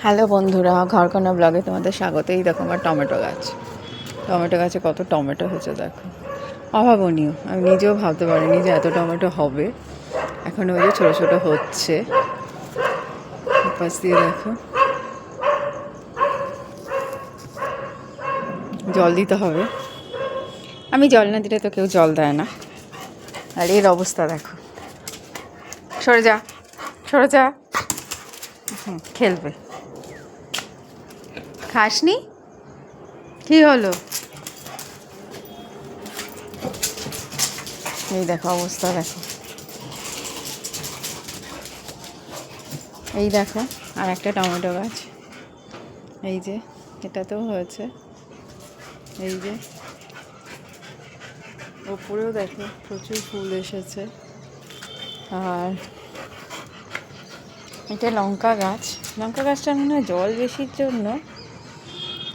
Hello বন্ধুরা, ঘরকোনা ব্লগে তোমাদের স্বাগত। এই দেখো আমার টমেটো গাছে কত টমেটো হয়েছে দেখো, অভাবনীয়। আমি নিজেও ভাবতে পারিনি যে এত টমেটো হবে। এখন ওই যে ছোটো ছোটো হচ্ছে, পাশ দিয়ে দেখো। জল দিতে হবে, আমি জল না দিলে তো কেউ জল দেয় না। আর এর অবস্থা দেখো, সরে যা সরে যা, খেলবে। খাসনি? কি হলো? এই দেখো অবস্থা দেখো, এই দেখো আর একটা টমেটো গাছ, এই যে এটাতেও হয়েছে, এই যে ওপরেও দেখো প্রচুর ফুল এসেছে। আর এটা লঙ্কা গাছটার মনে হয় জল বেশির জন্য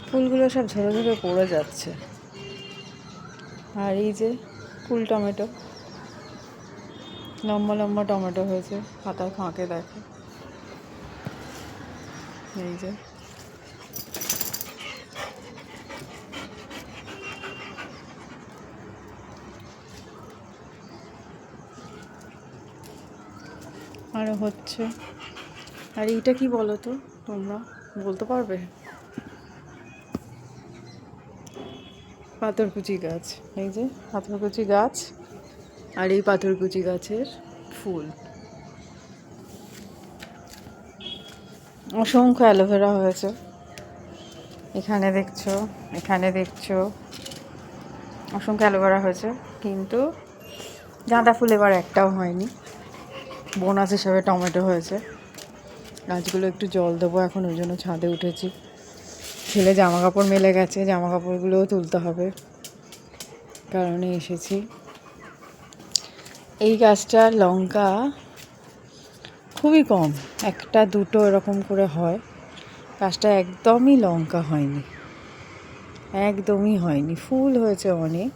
ফুলগুলো সব ঝরে ঝরে পড়ে যাচ্ছে। আর এই যে ফুল টমেটো, লম্বা লম্বা টমেটো হয়েছে পাতার ফাঁকে দেখো, এই যে আরও হচ্ছে। আর এইটা কি বলো তো, তোমরা বলতে পারবে? পাথরকুচি গাছ, এই যে পাথরকুচি গাছ। আর এই পাথরকুচি গাছের ফুল, অসংখ্য অ্যালোভেরা হয়েছে। এখানে দেখছো অসংখ্য অ্যালোভেরা হয়েছে, কিন্তু গাঁদা ফুল এবার একটাও হয়নি। বোনাস হিসাবে টমেটো হয়েছে। গাছগুলো একটু জল দেবো এখন, ওই জন্য ছাদে উঠেছি। ছেলে জামা কাপড় মেলে গেছে, জামা কাপড়গুলোও তুলতে হবে, কারণে এসেছি। এই গাছটার লঙ্কা খুবই কম, একটা দুটো এরকম করে হয়। গাছটা একদমই লঙ্কা হয়নি, একদমই হয়নি। ফুল হয়েছে অনেক,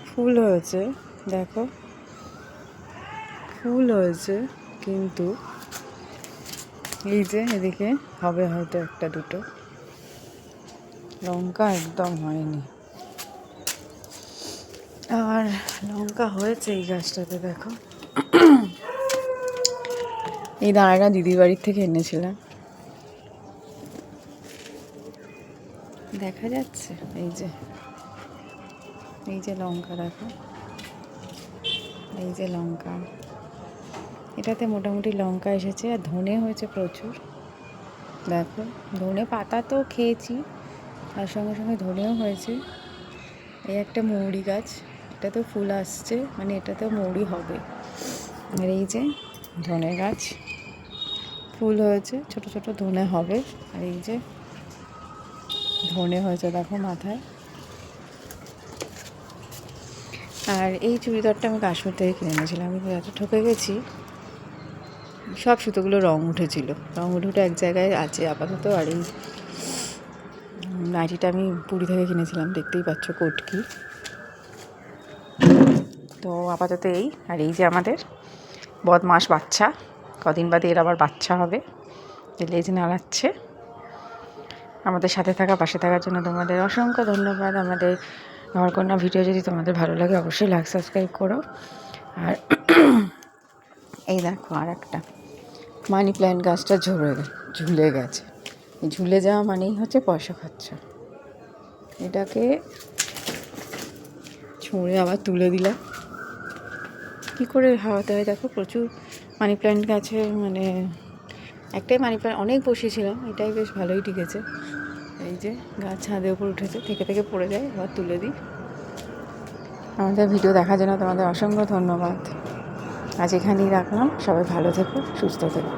ফুল হয়েছে দেখো, ফুল হয়েছে, কিন্তু এই যে এদিকে হবে হয়তো একটা দুটো, লঙ্কা একদম হয়নি। আর লঙ্কা হয়েছে এই গাছটাতে দেখো। এই দানাটা দিদির বাড়ির থেকে এনেছিলাম, দেখা যাচ্ছে। এই যে লঙ্কা দেখো, এই যে লঙ্কা, এটাতে মোটামুটি লঙ্কা এসেছে। আর ধনে হয়েছে প্রচুর দেখো, ধনে পাতা তো খেয়েছি, তার সঙ্গে সঙ্গে ধনেও হয়েছে। এই একটা মৌরি গাছ, এটাতেও ফুল আসছে, মানে এটাতেও মৌরি হবে। আর এই যে ধনে গাছ, ফুল হয়েছে, ছোট ছোট ধনে হবে। আর এই যে ধনে হয়েছে দেখো মাথায়। আর এই চুড়িদারটা আমি কাশ্মীর থেকে কিনে এনেছিলাম। আমি এত ঠকে গেছি, সব সুতোগুলো রং উঠে এক জায়গায় আছে আপাতত। আর এই নাইটিটা আমি পুরী থেকে কিনেছিলাম, দেখতেই পাচ্ছ কটকি। তো আপাতত এই। আর এই যে আমাদের বদমাস বাচ্চা, কদিন বাদে এর আবার বাচ্চা হবে, লেজ নাড়াচ্ছে। আমাদের সাথে পাশে থাকার জন্য তোমাদের অসংখ্য ধন্যবাদ। আমাদের ঘরকন্যা ভিডিও যদি তোমাদের ভালো লাগে অবশ্যই লাইক সাবস্ক্রাইব করো। আর এই দেখো আর একটা মানি প্ল্যান্ট গাছটা ঝুলে গেছে। ঝুলে যাওয়া মানেই হচ্ছে পয়সা খরচা। এটাকে ছুঁড়ে আবার তুলে দিলাম, কী করে হাওয়াতে হয় দেখো। প্রচুর মানি প্ল্যান্ট গাছে, মানে একটাই মানি প্ল্যান্ট অনেক বসিয়েছিলাম, এটাই বেশ ভালোই টিকেছে। এই যে গাছ ছাদের উপর উঠেছে, থেকে পড়ে যায়, আবার তুলে দিই। আমাদের ভিডিও দেখার জন্য তোমাদের অসংখ্য ধন্যবাদ। আজ এখানেই রাখলাম, সবাই ভালো থেকো, সুস্থ থেকো।